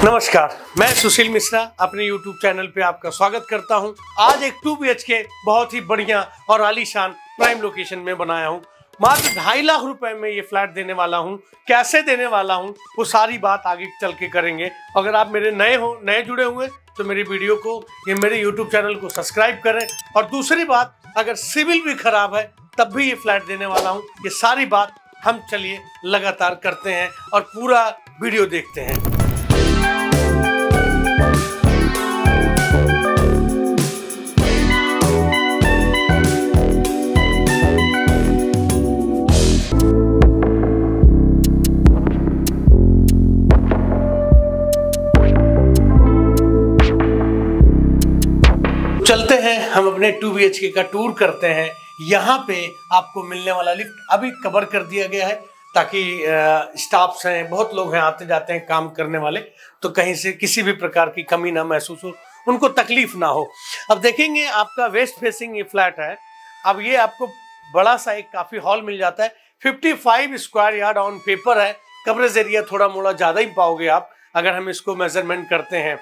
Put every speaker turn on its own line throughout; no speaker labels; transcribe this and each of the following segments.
नमस्कार, मैं सुशील मिश्रा अपने YouTube चैनल पे आपका स्वागत करता हूं। आज एक 2 BHK बहुत ही बढ़िया और आलीशान प्राइम लोकेशन में बनाया हूं। मात्र 2.5 लाख रुपए में ये फ्लैट देने वाला हूं। कैसे देने वाला हूं वो सारी बात आगे चल के करेंगे। अगर आप मेरे नए जुड़े हुए तो मेरी वीडियो को मेरे YouTube चैनल को सब्सक्राइब करें। और दूसरी बात, अगर सिविल भी खराब है तब भी ये फ्लैट देने वाला हूँ। ये सारी बात हम चलिए लगातार करते हैं और पूरा वीडियो देखते हैं। चलते हैं, हम अपने 2 BHK का टूर करते हैं। यहाँ पे आपको मिलने वाला लिफ्ट अभी कवर कर दिया गया है ताकि स्टाफ्स हैं, बहुत लोग हैं आते जाते हैं काम करने वाले, तो कहीं से किसी भी प्रकार की कमी ना महसूस हो, उनको तकलीफ ना हो। अब देखेंगे आपका वेस्ट फेसिंग ये फ्लैट है। अब ये आपको बड़ा सा एक काफ़ी हॉल मिल जाता है। 55 स्क्वायर यार्ड ऑन पेपर है। कवरेज एरिया थोड़ा मोड़ा ज़्यादा ही पाओगे आप अगर हम इसको मेजरमेंट करते हैं।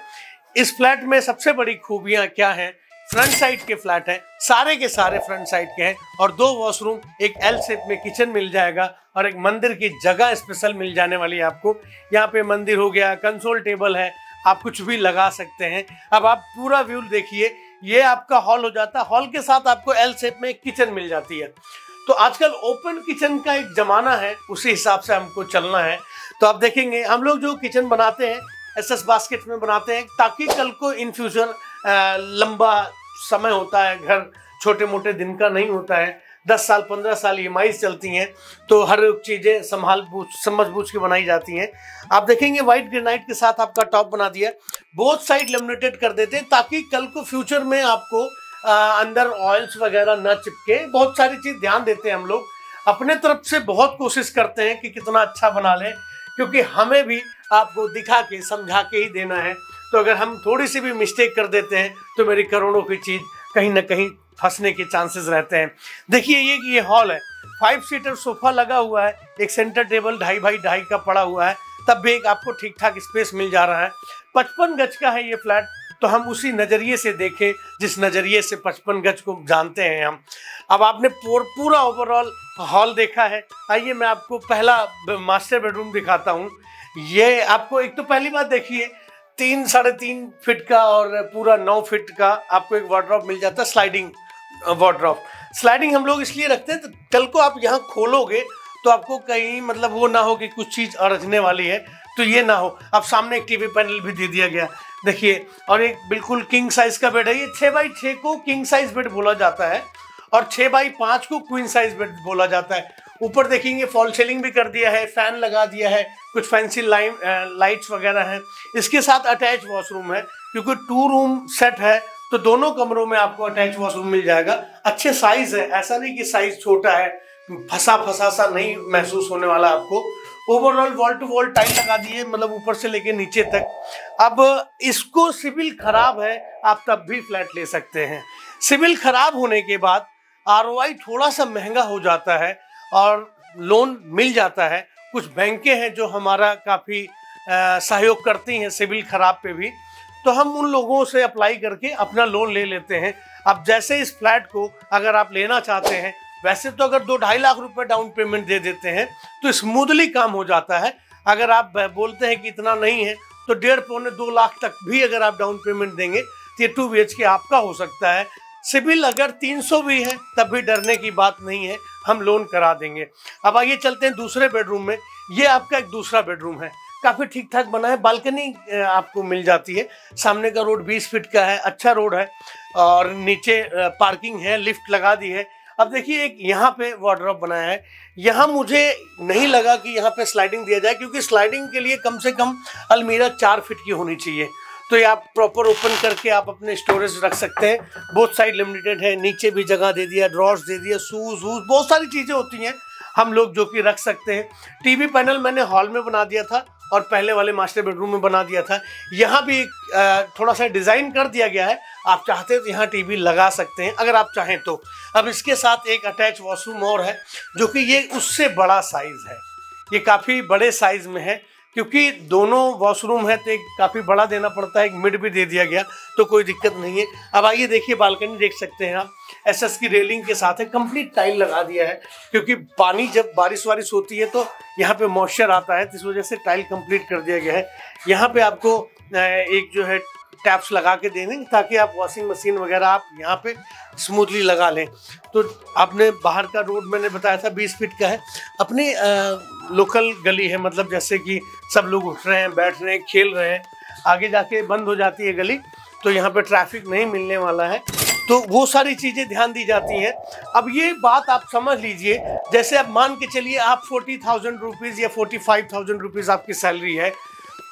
इस फ्लैट में सबसे बड़ी खूबियाँ क्या हैं? फ्रंट साइड के फ्लैट है, सारे के सारे फ्रंट साइड के हैं और 2 वॉशरूम, एक एल शेप में किचन मिल जाएगा और एक मंदिर की जगह स्पेशल मिल जाने वाली है आपको। यहाँ पे मंदिर हो गया, कंसोल टेबल है, आप कुछ भी लगा सकते हैं। अब आप पूरा व्यू देखिए, ये आपका हॉल हो जाता है। हॉल के साथ आपको एल शेप में एक किचन मिल जाती है। तो आजकल ओपन किचन का एक जमाना है, उसी हिसाब से हमको चलना है। तो आप देखेंगे हम लोग जो किचन बनाते हैं SS बास्केट में बनाते हैं ताकि कल को इन फ्यूचर लंबा समय होता है, घर छोटे मोटे दिन का नहीं होता है। 10 साल 15 साल EMI चलती हैं, तो हर चीज़ें समझ बूझ के बनाई जाती हैं। आप देखेंगे वाइट ग्रेनाइट के साथ आपका टॉप बना दिया, बोथ साइड लेमिनेटेड कर देते हैं ताकि कल को फ्यूचर में आपको अंदर ऑयल्स वगैरह न चिपके। बहुत सारी चीज़ ध्यान देते हैं हम लोग, अपने तरफ से बहुत कोशिश करते हैं कि कितना अच्छा बना लें, क्योंकि हमें भी आपको दिखा के समझा के ही देना है। तो अगर हम थोड़ी सी भी मिस्टेक कर देते हैं तो मेरी करोड़ों की चीज़ कहीं ना कहीं फंसने के चांसेस रहते हैं। देखिए ये हॉल है, 5 सीटर सोफा लगा हुआ है, एक सेंटर टेबल 2.5 बाई 2.5 का पड़ा हुआ है, तब भी एक आपको ठीक ठाक स्पेस मिल जा रहा है। 55 गज का है ये फ्लैट, तो हम उसी नज़रिए से देखें जिस नज़रिए से 55 गज को जानते हैं हम। अब आपने पूरा ओवरऑल हॉल देखा है। आइए मैं आपको पहला मास्टर बेडरूम दिखाता हूँ। ये आपको एक तो पहली बात देखिए, 3 साढ़े 3 फीट का और पूरा 9 फीट का आपको एक वार्डरोब मिल जाता है, स्लाइडिंग वार्डरोब। स्लाइडिंग हम लोग इसलिए रखते हैं तो कल को आप यहाँ खोलोगे तो आपको कहीं मतलब वो ना हो कि कुछ चीज़ अड़चने वाली है, तो ये ना हो। अब सामने एक टीवी पैनल भी दे दिया गया, देखिए। और एक बिल्कुल किंग साइज का बेड है। ये 6 बाई 6 को किंग साइज बेड बोला जाता है और 6 बाई 5 को क्वीन साइज बेड बोला जाता है। ऊपर देखेंगे फॉल सीलिंग भी कर दिया है, फैन लगा दिया है, कुछ फैंसी लाइट्स वगैरह हैं। इसके साथ अटैच वॉशरूम है, क्योंकि 2 रूम सेट है तो दोनों कमरों में आपको अटैच वॉशरूम मिल जाएगा। अच्छे साइज है, ऐसा नहीं कि साइज छोटा है, फंसा सा नहीं महसूस होने वाला आपको। Overall wall to wall tile लगा दी है, मतलब ऊपर से लेके नीचे तक। अब इसको सिविल खराब है आप तब भी फ्लैट ले सकते हैं। सिविल खराब होने के बाद ROI थोड़ा सा महंगा हो जाता है और लोन मिल जाता है। कुछ बैंकें हैं जो हमारा काफ़ी सहयोग करती हैं सिविल खराब पे भी, तो हम उन लोगों से अप्लाई करके अपना लोन ले लेते हैं। अब जैसे इस फ्लैट को अगर आप लेना चाहते हैं, वैसे तो अगर 2-2.5 लाख रुपए डाउन पेमेंट दे देते हैं तो स्मूथली काम हो जाता है। अगर आप बोलते हैं कि इतना नहीं है तो 1.5-2 लाख तक भी अगर आप डाउन पेमेंट देंगे तो ये 2 BHK आपका हो सकता है। सिविल अगर 300 भी है तब भी डरने की बात नहीं है, हम लोन करा देंगे। अब आइए चलते हैं दूसरे बेडरूम में। ये आपका एक दूसरा बेडरूम है, काफ़ी ठीक ठाक बना है, बालकनी आपको मिल जाती है। सामने का रोड 20 फीट का है, अच्छा रोड है और नीचे पार्किंग है, लिफ्ट लगा दी है। अब देखिए एक यहाँ पे वार्डरोब बनाया है। यहाँ मुझे नहीं लगा कि यहाँ पे स्लाइडिंग दिया जाए, क्योंकि स्लाइडिंग के लिए कम से कम अलमीरा 4 फीट की होनी चाहिए। तो ये आप प्रॉपर ओपन करके आप अपने स्टोरेज रख सकते हैं। बोथ साइड लिमिटेड है, नीचे भी जगह दे दिया, ड्रॉर्स दे दिया, शूज बहुत सारी चीज़ें होती हैं हम लोग जो कि रख सकते हैं। टीवी पैनल मैंने हॉल में बना दिया था और पहले वाले मास्टर बेडरूम में बना दिया था। यहाँ भी थोड़ा सा डिज़ाइन कर दिया गया है, आप चाहते तो यहाँ टीवी लगा सकते हैं अगर आप चाहें तो। अब इसके साथ एक अटैच वॉशरूम और है जो कि ये उससे बड़ा साइज़ है। ये काफ़ी बड़े साइज में है, क्योंकि दोनों वॉशरूम है तो एक काफ़ी बड़ा देना पड़ता है, एक मिड भी दे दिया गया तो कोई दिक्कत नहीं है। अब आइए देखिए, बालकनी देख सकते हैं आप, एसएस की रेलिंग के साथ है, कंप्लीट टाइल लगा दिया है, क्योंकि पानी जब बारिश वारिश होती है तो यहाँ पे मॉइस्चर आता है, तो इस वजह से टाइल कंप्लीट कर दिया गया है। यहाँ पे आपको एक जो है टैप्स लगा के दे देंगे ताकि आप वॉशिंग मशीन वगैरह आप यहाँ पे स्मूथली लगा लें। तो आपने बाहर का रोड मैंने बताया था 20 फीट का है। अपनी लोकल गली है, मतलब जैसे कि सब लोग उठ रहे हैं, बैठ रहे हैं, खेल रहे हैं, आगे जाके बंद हो जाती है गली, तो यहाँ पे ट्रैफिक नहीं मिलने वाला है, तो वो सारी चीज़ें ध्यान दी जाती हैं। अब ये बात आप समझ लीजिए, जैसे अब मान के चलिए आप 40,000 रुपीज़ या 45,000 रुपीज़ आपकी सैलरी है,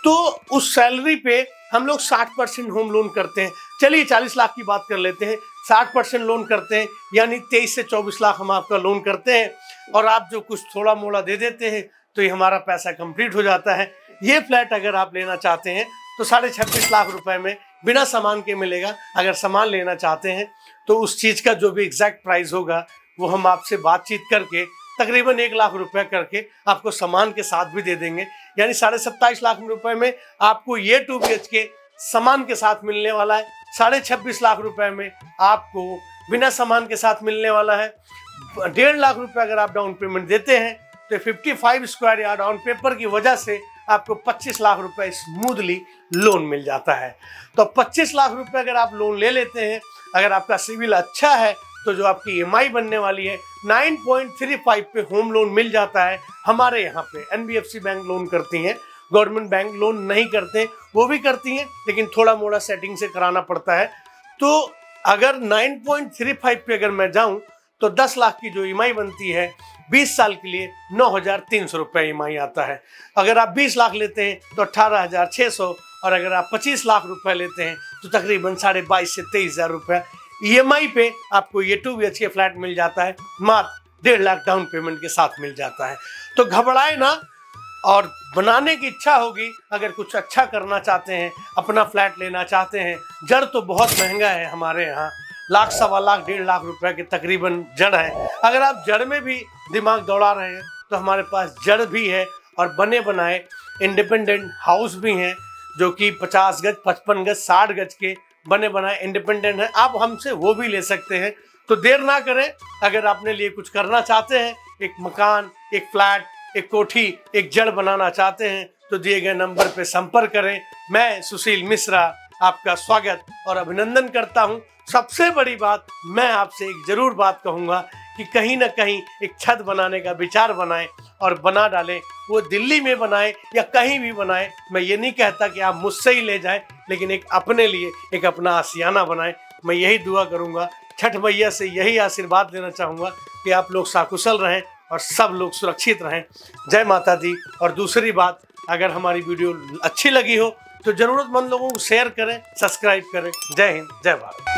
तो उस सैलरी पे हम लोग 60% होम लोन करते हैं। चलिए 40 लाख की बात कर लेते हैं, 60% लोन करते हैं, यानी 23 से 24 लाख हम आपका लोन करते हैं, और आप जो कुछ थोड़ा मोड़ा दे देते हैं तो ये हमारा पैसा कंप्लीट हो जाता है। ये फ्लैट अगर आप लेना चाहते हैं तो 26.5 लाख रुपए में बिना सामान के मिलेगा। अगर सामान लेना चाहते हैं तो उस चीज़ का जो भी एग्जैक्ट प्राइस होगा वो हम आपसे बातचीत करके तकरीबन 1 लाख रुपए करके आपको सामान के साथ भी दे देंगे, यानी 27.5 लाख रुपए में आपको ये 2 BHK सामान के साथ मिलने वाला है। 26.5 लाख रुपए में आपको बिना सामान के साथ मिलने वाला है। 1.5 लाख रुपए अगर आप डाउन पेमेंट देते हैं तो 55 स्क्वायर यार्ड ऑन पेपर की वजह से आपको 25 लाख रुपए स्मूथली लोन मिल जाता है। तो 25 लाख रुपए अगर आप लोन ले लेते हैं, अगर आपका सिविल अच्छा है, तो जो आपकी EMI बनने वाली है 9.35 पे होम लोन मिल जाता है। हमारे यहाँ पे NBFC बैंक लोन करती हैं, गवर्नमेंट बैंक लोन नहीं करते, वो भी करती हैं लेकिन थोड़ा मोड़ा सेटिंग से कराना पड़ता है। तो अगर 9.35 पे अगर मैं जाऊं तो 10 लाख की जो EMI बनती है 20 साल के लिए 9,300 रुपये EMI आता है। अगर आप 20 लाख लेते हैं तो 18,600, और अगर आप 25 लाख रुपए लेते हैं तो तकरीबन 22,500 से 23,000 रुपये EMI पे आपको ये 2 BHK फ्लैट मिल जाता है, मात्र 1.5 लाख डाउन पेमेंट के साथ मिल जाता है। तो घबराए ना, और बनाने की इच्छा होगी, अगर कुछ अच्छा करना चाहते हैं, अपना फ्लैट लेना चाहते हैं। जड़ तो बहुत महंगा है हमारे यहाँ, 1 लाख, 1.25 लाख, 1.5 लाख रुपए के तकरीबन जड़ है। अगर आप जड़ में भी दिमाग दौड़ा रहे हैं तो हमारे पास जड़ भी है, और बने बनाए इंडिपेंडेंट हाउस भी हैं, जो कि 50 गज, 55 गज, 60 गज के बने बनाए इंडिपेंडेंट है। आप हमसे वो भी ले सकते हैं। तो देर ना करें, अगर अपने लिए कुछ करना चाहते हैं, एक मकान, एक फ्लैट, एक कोठी, एक जड़ बनाना चाहते हैं, तो दिए गए नंबर पे संपर्क करें। मैं सुशील मिश्रा आपका स्वागत और अभिनंदन करता हूं। सबसे बड़ी बात, मैं आपसे एक जरूर बात कहूंगा कि कहीं ना कहीं एक छत बनाने का विचार बनाएं और बना डालें। वो दिल्ली में बनाएं या कहीं भी बनाएं, मैं ये नहीं कहता कि आप मुझसे ही ले जाएं, लेकिन एक अपने लिए एक अपना आशियाना बनाएं। मैं यही दुआ करूंगा, छठ मैया से यही आशीर्वाद लेना चाहूँगा कि आप लोग सकुशल रहें और सब लोग सुरक्षित रहें। जय माता दी। और दूसरी बात, अगर हमारी वीडियो अच्छी लगी हो तो ज़रूरतमंद लोगों को शेयर करें, सब्सक्राइब करें। जय हिंद, जय भारत।